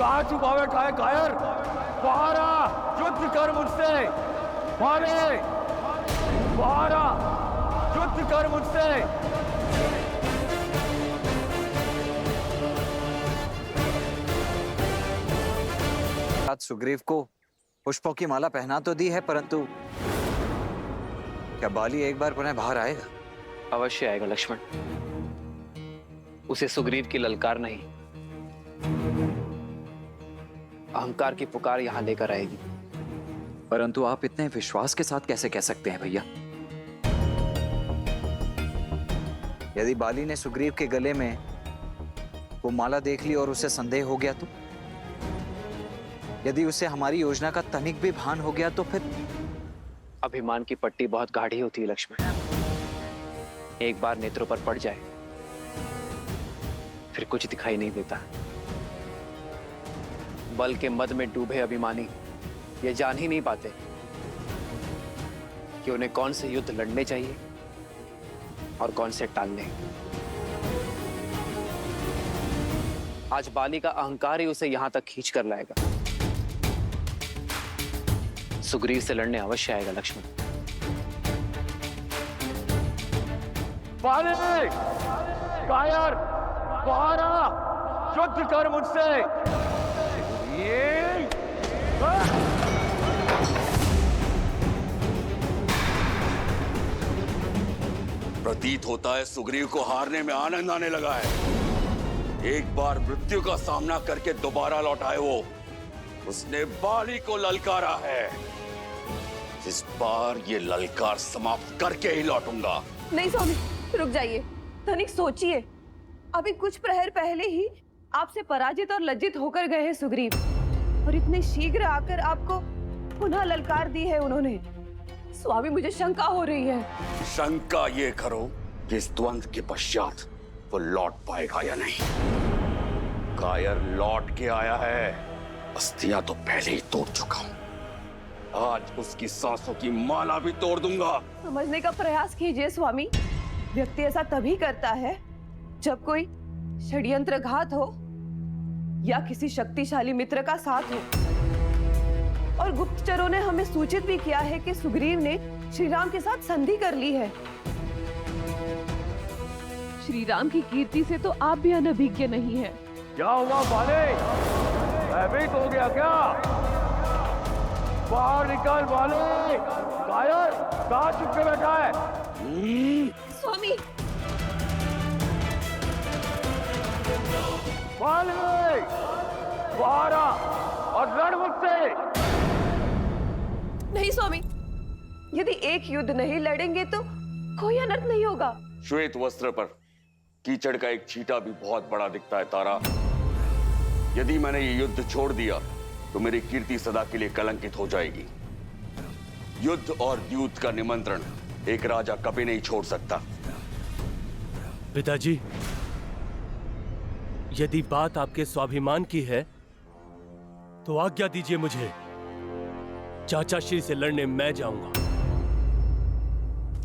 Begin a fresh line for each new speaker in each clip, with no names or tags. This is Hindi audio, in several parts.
कहाँ छुपा बैठा है कायर? बाहर आ, युद्ध कर मुझसे। बाले, बाहर आ, युद्ध कर मुझसे।
आज सुग्रीव को पुष्पों की माला पहना तो दी है, परंतु क्या बाली एक बार पुनः बाहर आएगा?
अवश्य आएगा लक्ष्मण। उसे सुग्रीव की ललकार नहीं, अहंकार की पुकार यहां लेकर आएगी।
परंतु आप इतने विश्वास के साथ कैसे कह सकते हैं भैया? यदि बाली ने सुग्रीव के गले में वो माला देख ली और उसे संदेह हो गया तो? यदि उसे हमारी योजना का तनिक भी भान हो गया तो फिर?
अभिमान की पट्टी बहुत गाढ़ी होती है लक्ष्मण। एक बार नेत्रों पर पड़ जाए फिर कुछ दिखाई नहीं देता। बल के मद में डूबे अभिमानी ये जान ही नहीं पाते कि उन्हें कौन से युद्ध लड़ने चाहिए और कौन से टालने। आज बाली का अहंकार ही उसे यहां तक खींच कर लाएगा। सुग्रीव से लड़ने अवश्य आएगा लक्ष्मण।
बाले, कायर, बाहर आ, युद्ध कर मुझसे। ये
प्रतीत होता है सुग्रीव को हारने में आनंद आने लगा है। एक बार मृत्यु का सामना करके दोबारा लौटा है वो। उसने बाली को ललकारा है। इस बार ये ललकार समाप्त करके ही लौटूंगा।
नहीं स्वामी, रुक जाइए। धनिक सोचिए, अभी कुछ प्रहर पहले ही आपसे पराजित और लज्जित होकर गए हैं सुग्रीव, और इतने शीघ्र आकर आपको पुनः ललकार दी है उन्होंने। स्वामी, मुझे शंका हो रही है।
शंका ये करो कि इस द्वंद्व के पश्चात वो लौट पाएगा या नहीं। कायर लौट के आया है। अस्थियां तो पहले ही तोड़ चुका हूं। आज उसकी सांसों की माला भी तोड़ दूंगा।
समझने का प्रयास कीजिए स्वामी। व्यक्ति ऐसा तभी करता है जब कोई षड्यंत्रघात हो या किसी शक्तिशाली मित्र का साथ हो। और गुप्तचरों ने हमें सूचित भी किया है कि सुग्रीव ने श्रीराम के साथ संधि कर ली है।
श्रीराम की कीर्ति से तो आप भी अनभिज्ञ नहीं है।
क्या हुआ बाले? भयभीत हो गया क्या? बाहर निकल बाले। कायर, कहाँ चुप के बैठा है?
स्वामी,
बाले, बाहर आ और लड़ मुझसे।
नहीं स्वामी, यदि एक युद्ध नहीं लड़ेंगे तो कोई अनर्थ नहीं होगा।
श्वेत वस्त्र पर कीचड़ का एक छींटा भी बहुत बड़ा दिखता है तारा। यदि मैंने ये युद्ध छोड़ दिया तो मेरी कीर्ति सदा के लिए कलंकित हो जाएगी। युद्ध और द्यूत का निमंत्रण एक राजा कभी नहीं छोड़ सकता।
पिताजी, यदि बात आपके स्वाभिमान की है तो आज्ञा दीजिए मुझे। चाचा श्री से लड़ने मैं जाऊंगा।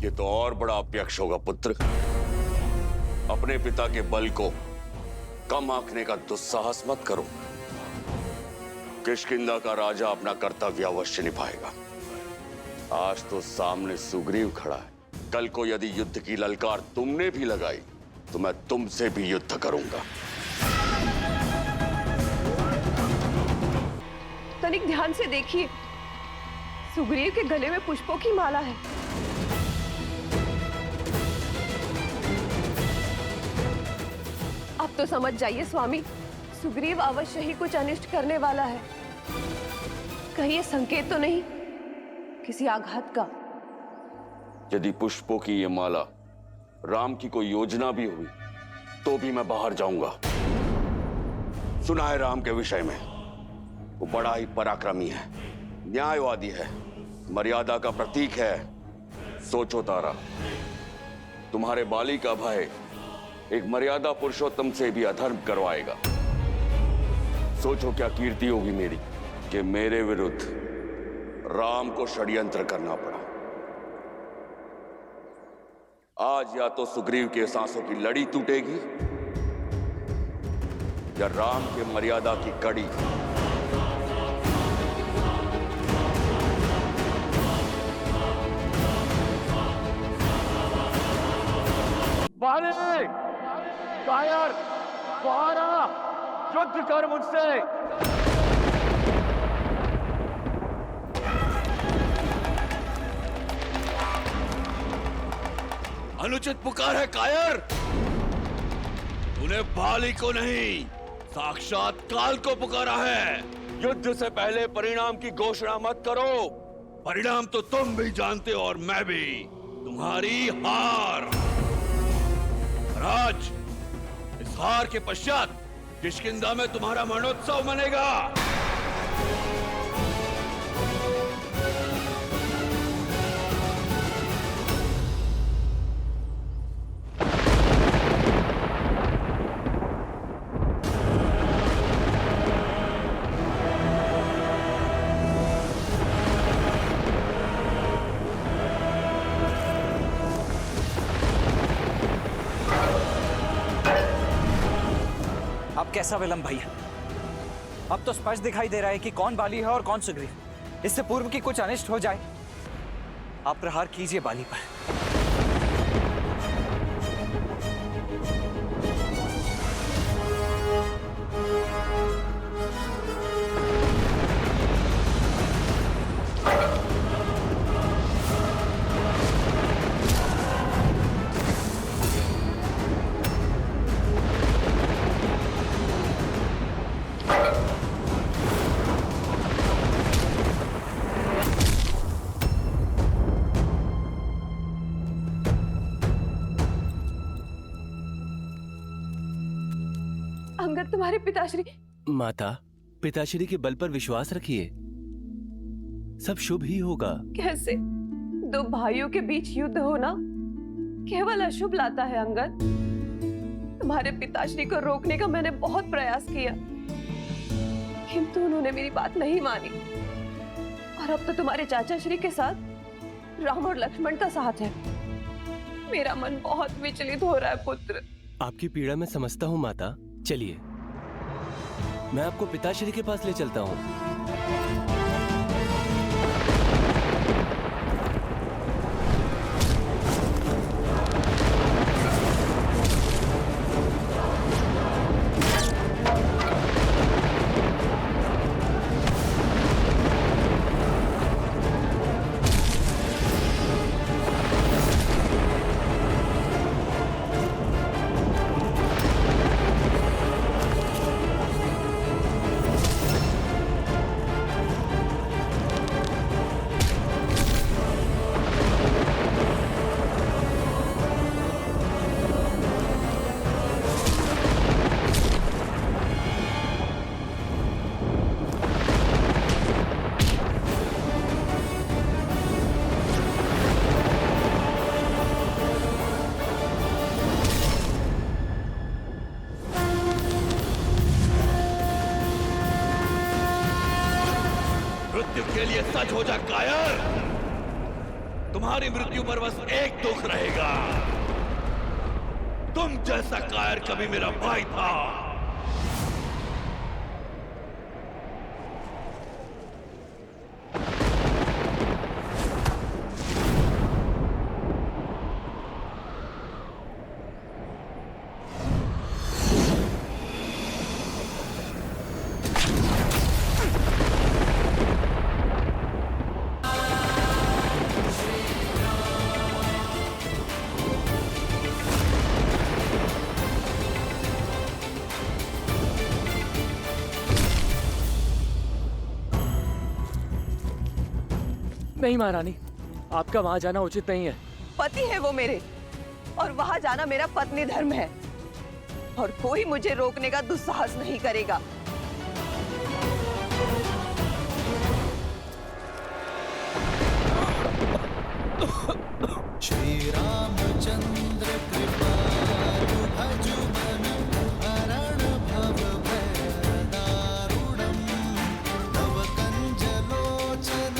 ये तो और बड़ा अप्यक्ष होगा पुत्र। अपने पिता के बल को कम आंकने का दुस्साहस मत करो। किष्किंधा का राजा अपना कर्तव्य अवश्य निभाएगा। आज तो सामने सुग्रीव खड़ा है। कल को यदि युद्ध की ललकार तुमने भी लगाई तो मैं तुमसे भी युद्ध करूंगा।
तनिक ध्यान से देखिए, सुग्रीव के गले में पुष्पों की माला है। अब तो समझ जाइए स्वामी, सुग्रीव अवश्य ही कुछ अनिष्ट करने वाला है। कहीं ये संकेत तो नहीं किसी आघात का?
यदि पुष्पों की ये माला राम की कोई योजना भी हुई तो भी मैं बाहर जाऊंगा। सुना है राम के विषय में, वो बड़ा ही पराक्रमी है, न्यायवादी है, मर्यादा का प्रतीक है। सोचो तारा, तुम्हारे बाली का भय एक मर्यादा पुरुषोत्तम से भी अधर्म करवाएगा। सोचो क्या कीर्ति होगी मेरी कि मेरे विरुद्ध राम को षड्यंत्र करना पड़ा। आज या तो सुग्रीव के सांसों की लड़ी टूटेगी या राम के मर्यादा की कड़ी।
बाले, कायर, बाहर आ, युद्ध कर मुझसे।
अनुचित पुकार है कायर। तूने बाली को नहीं, साक्षात काल को पुकारा है। युद्ध से पहले परिणाम की घोषणा मत करो। परिणाम तो तुम भी जानते हो और मैं भी। तुम्हारी हार। राज, इस हार के पश्चात किष्किंधा में तुम्हारा मरणोत्सव मनेगा।
अब कैसा विलंब भैया? अब तो स्पष्ट दिखाई दे रहा है कि कौन बाली है और कौन सुग्रीव। इससे पूर्व कि कुछ अनिष्ट हो जाए, आप प्रहार कीजिए बाली पर।
अंगद, तुम्हारे पिताश्री।
माता, पिताश्री के बल पर विश्वास रखिए, सब शुभ ही होगा।
कैसे? दो भाइयों के बीच युद्ध होना केवल अशुभ लाता है अंगद। तुम्हारे पिताश्री को रोकने का मैंने बहुत प्रयास किया, किंतु उन्होंने मेरी बात नहीं मानी। और अब तो तुम्हारे चाचा श्री के साथ राम और लक्ष्मण का साथ है। मेरा मन बहुत विचलित हो रहा है पुत्र।
आपकी पीड़ा मैं समझता हूँ माता। चलिए, मैं आपको पिताश्री के पास ले चलता हूँ।
के लिए सच हो जा कायर। तुम्हारी मृत्यु पर बस एक दुख रहेगा, तुम जैसा कायर कभी मेरा भाई था।
नहीं महारानी, आपका वहां जाना उचित नहीं है।
पति है वो मेरे, और वहां जाना मेरा पत्नी धर्म है, और कोई मुझे रोकने का दुस्साहस नहीं करेगा।
श्री रामचंद्र कृपालु भजु मन हरण भव भय दारुणम् तव कंज लोचन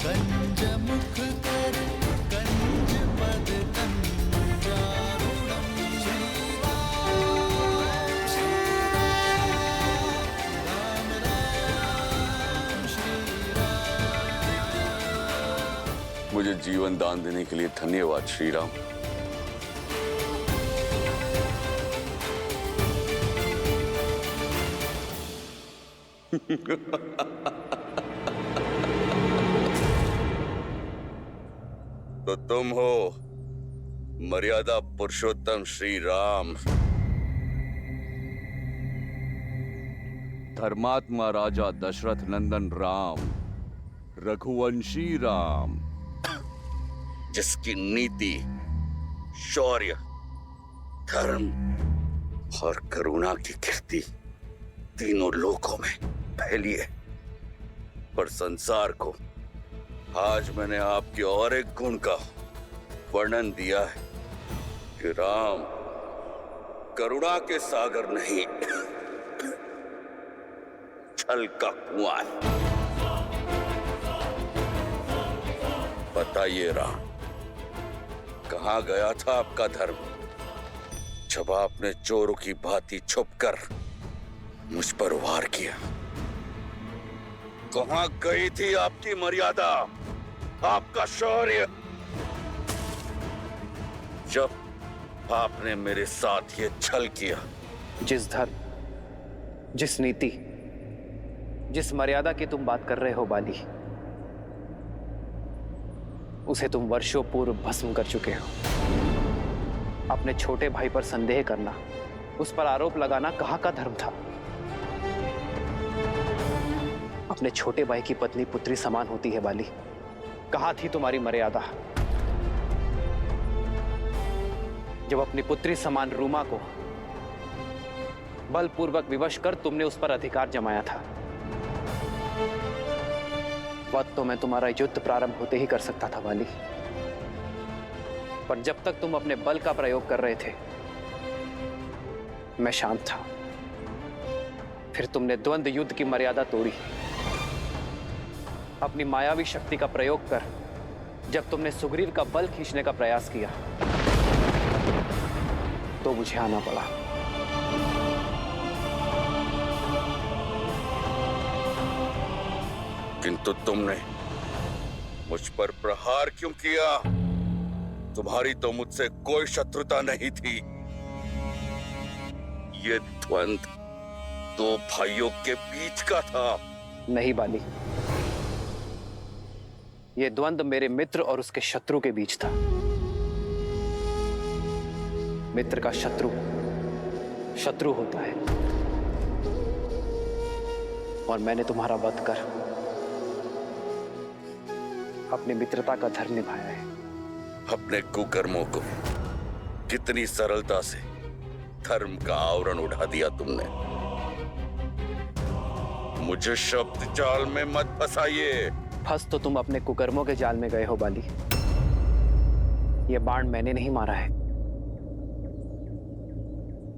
कंज मुख कर कंज पद कंजारुणम्। श्री राम
मुझे जीवन दान देने के लिए धन्यवाद श्री राम। तो तुम हो मर्यादा पुरुषोत्तम श्री राम, धर्मात्मा राजा दशरथ नंदन राम, रघुवंशी राम, जिसकी नीति, शौर्य, धर्म और करुणा की कीर्ति तीनों लोकों में फैली है। पर संसार को आज मैंने आपके और एक गुण का वर्णन दिया है कि राम करुणा के सागर नहीं, छल का कुआं है। बताइए राम, कहां गया था आपका धर्म जब आपने चोरों की भांति छुपकर मुझ पर वार किया? कहां गई थी आपकी मर्यादा, आपका शौर्य, जब आपने मेरे साथ ये छल किया?
जिस धर्म, जिस नीति, जिस मर्यादा की तुम बात कर रहे हो बाली, उसे तुम वर्षों पूर्व भस्म कर चुके हो। अपने छोटे भाई पर संदेह करना, उस पर आरोप लगाना कहाँ का धर्म था? अपने छोटे भाई की पत्नी पुत्री समान होती है बाली, कहाँ थी तुम्हारी मर्यादा जब अपनी पुत्री समान रूमा को बलपूर्वक विवश कर तुमने उस पर अधिकार जमाया था? वध तो मैं तुम्हारा युद्ध प्रारंभ होते ही कर सकता था बाली, पर जब तक तुम अपने बल का प्रयोग कर रहे थे मैं शांत था। फिर तुमने द्वंद्व युद्ध की मर्यादा तोड़ी। अपनी मायावी शक्ति का प्रयोग कर जब तुमने सुग्रीव का बल खींचने का प्रयास किया तो मुझे आना पड़ा।
किंतु तुमने मुझ पर प्रहार क्यों किया? तुम्हारी तो मुझसे कोई शत्रुता नहीं थी। ये द्वंद्व दो भाइयों के बीच का था।
नहीं बाली, यह द्वंद्व मेरे मित्र और उसके शत्रु के बीच था। मित्र का शत्रु शत्रु होता है, और मैंने तुम्हारा वध कर अपनी मित्रता का धर्म निभाया है।
अपने कुकर्मों को कितनी सरलता से धर्म का आवरण उठा दिया तुमने। मुझे शब्द जाल में मत फंसाइए।
फंस तो तुम अपने कुकर्मों के जाल में गए हो बाली। यह बाण मैंने नहीं मारा है,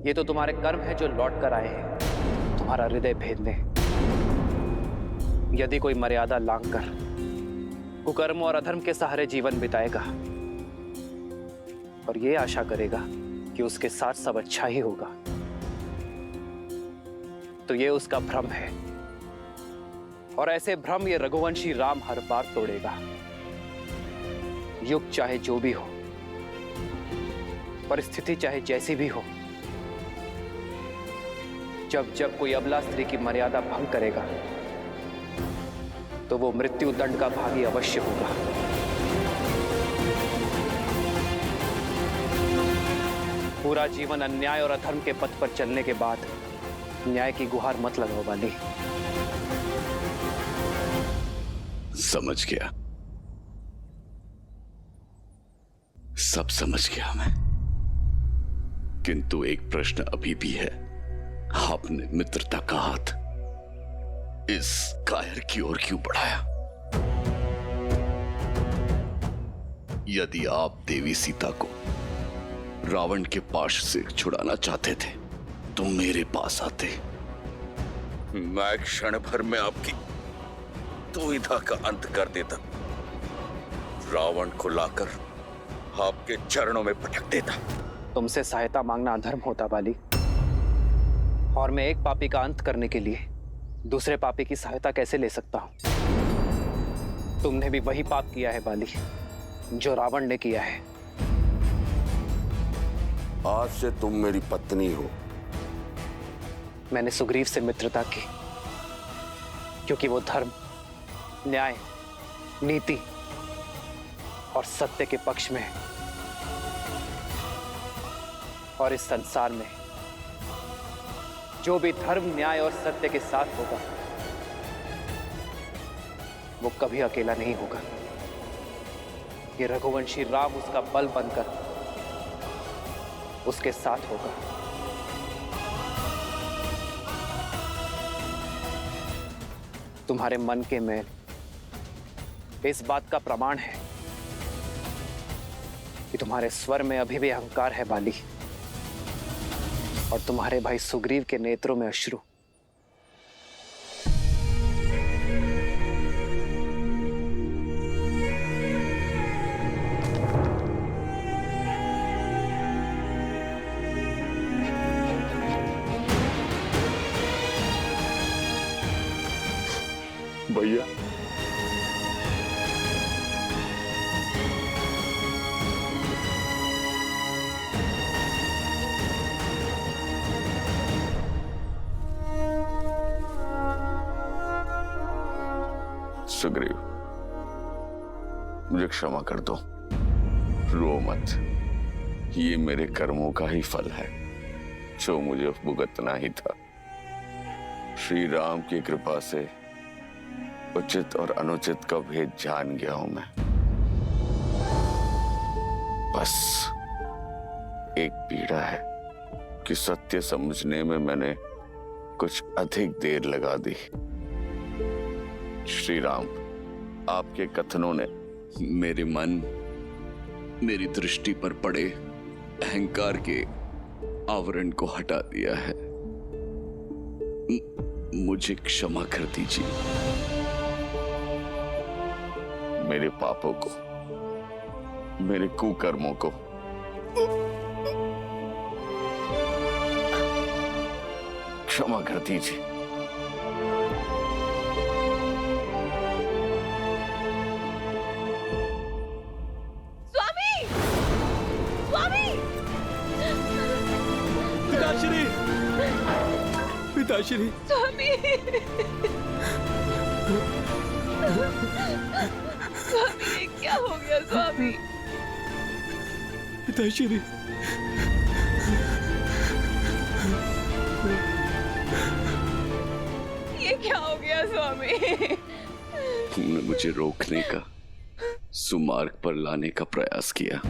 ये तो तुम्हारे कर्म है जो लौट कर आए हैं तुम्हारा हृदय भेदने। यदि कोई मर्यादा लांघकर कुकर्म और अधर्म के सहारे जीवन बिताएगा और ये आशा करेगा कि उसके साथ सब अच्छा ही होगा, तो ये उसका भ्रम है, और ऐसे भ्रम ये रघुवंशी राम हर बार तोड़ेगा। युग चाहे जो भी हो, परिस्थिति चाहे जैसी भी हो, जब जब कोई अबला स्त्री की मर्यादा भंग करेगा तो वो मृत्यु दंड का भागी अवश्य होगा। पूरा जीवन अन्याय और अधर्म के पथ पर चलने के बाद न्याय की गुहार मत लगाओ बाली।
समझ गया, सब समझ गया मैं, किंतु एक प्रश्न अभी भी है। आपने मित्रता का हाथ इस कायर की ओर क्यों बढ़ाया? यदि आप देवी सीता को रावण के पाश से छुड़ाना चाहते थे तो मेरे पास आते। मैं क्षण भर में आपकी दुविधा का अंत कर देता, रावण को लाकर आपके चरणों में पटक देता।
तुमसे सहायता मांगना अधर्म होता बाली, और मैं एक पापी का अंत करने के लिए दूसरे पापी की सहायता कैसे ले सकता हूं? तुमने भी वही पाप किया है बाली, जो रावण ने किया है।
आज से तुम मेरी पत्नी हो।
मैंने सुग्रीव से मित्रता की क्योंकि वो धर्म, न्याय, नीति और सत्य के पक्ष में है। और इस संसार में जो भी धर्म, न्याय और सत्य के साथ होगा वो कभी अकेला नहीं होगा। ये रघुवंशी राम उसका बल बनकर उसके साथ होगा। तुम्हारे मन के मैल इस बात का प्रमाण है कि तुम्हारे स्वर में अभी भी अहंकार है बाली, और तुम्हारे भाई सुग्रीव के नेत्रों में अश्रु।
भैया, सुग्रीव, मुझे क्षमा कर दो। रो मत, ये मेरे कर्मों का ही फल है जो मुझे भुगतना ही था। श्री राम की कृपा से उचित और अनुचित का भेद जान गया हूं मैं। बस एक पीड़ा है कि सत्य समझने में मैंने कुछ अधिक देर लगा दी। श्री राम, आपके कथनों ने मेरे मन, मेरी दृष्टि पर पड़े अहंकार के आवरण को हटा दिया है। मुझे क्षमा कर दीजिए। मेरे पापों को, मेरे कुकर्मों को क्षमा कर दीजिए।
स्वामी! स्वामी!
पिताश्री! पिताश्री!
स्वामी! स्वामी, ये क्या हो गया स्वामी?
पिताश्री!
ये क्या हो गया स्वामी?
तुमने मुझे रोकने का, सुमार्ग पर लाने का प्रयास किया,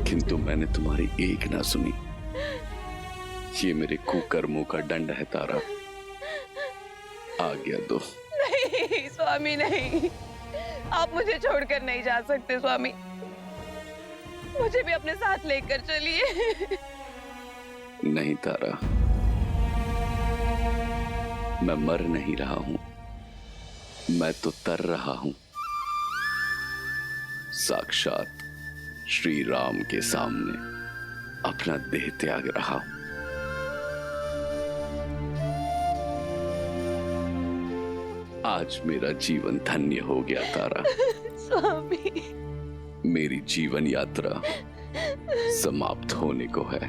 किंतु मैंने तुम्हारी एक ना सुनी। ये मेरे कुकर्मों का दंड है तारा। आज्ञा दो।
नहीं स्वामी, नहीं, आप मुझे छोड़कर नहीं जा सकते स्वामी। मुझे भी अपने साथ लेकर चलिए।
नहीं तारा, मैं मर नहीं रहा हूं, मैं तो तर रहा हूं। साक्षात श्री राम के सामने अपना देह त्याग रहा हूं। आज मेरा जीवन धन्य हो गया तारा।
स्वामी,
मेरी जीवन यात्रा समाप्त होने को है,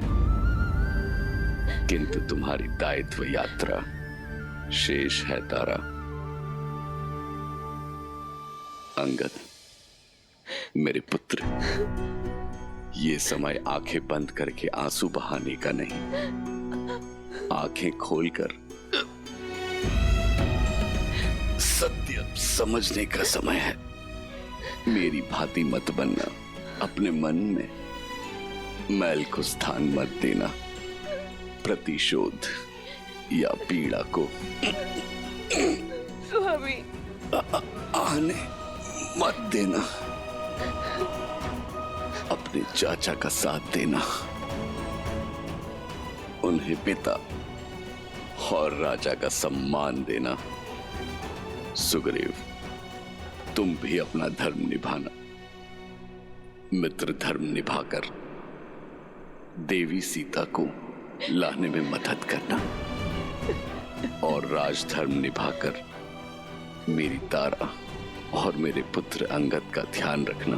किंतु तुम्हारी दायित्व यात्रा शेष है तारा। अंगद, मेरे पुत्र, ये समय आंखें बंद करके आंसू बहाने का नहीं, आंखें खोलकर सत्य समझने का समय है। मेरी भांति मत बनना, अपने मन में मैल को स्थान मत देना, प्रतिशोध या पीड़ा को
स्वामी
आने मत देना। अपने चाचा का साथ देना, उन्हें पिता और राजा का सम्मान देना। सुग्रीव, तुम भी अपना धर्म निभाना, मित्र धर्म निभाकर देवी सीता को लाने में मदद करना, और राजधर्म निभाकर मेरी तारा और मेरे पुत्र अंगद का ध्यान रखना।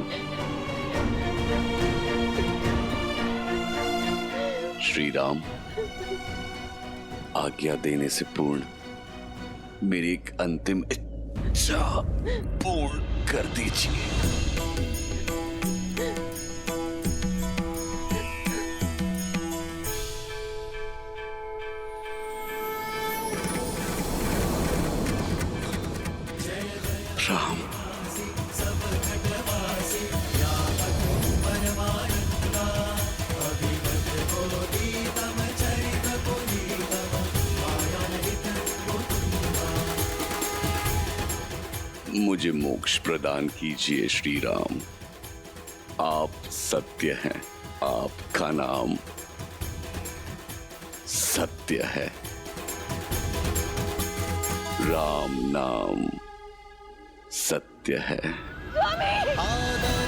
श्री राम, आज्ञा देने से पूर्ण मेरी एक अंतिम इच्छा पूर्ण कर दीजिए। राम, मुझे मोक्ष प्रदान कीजिए श्री राम। आप सत्य हैं, आपका नाम सत्य है। राम नाम सत्य है।
आदर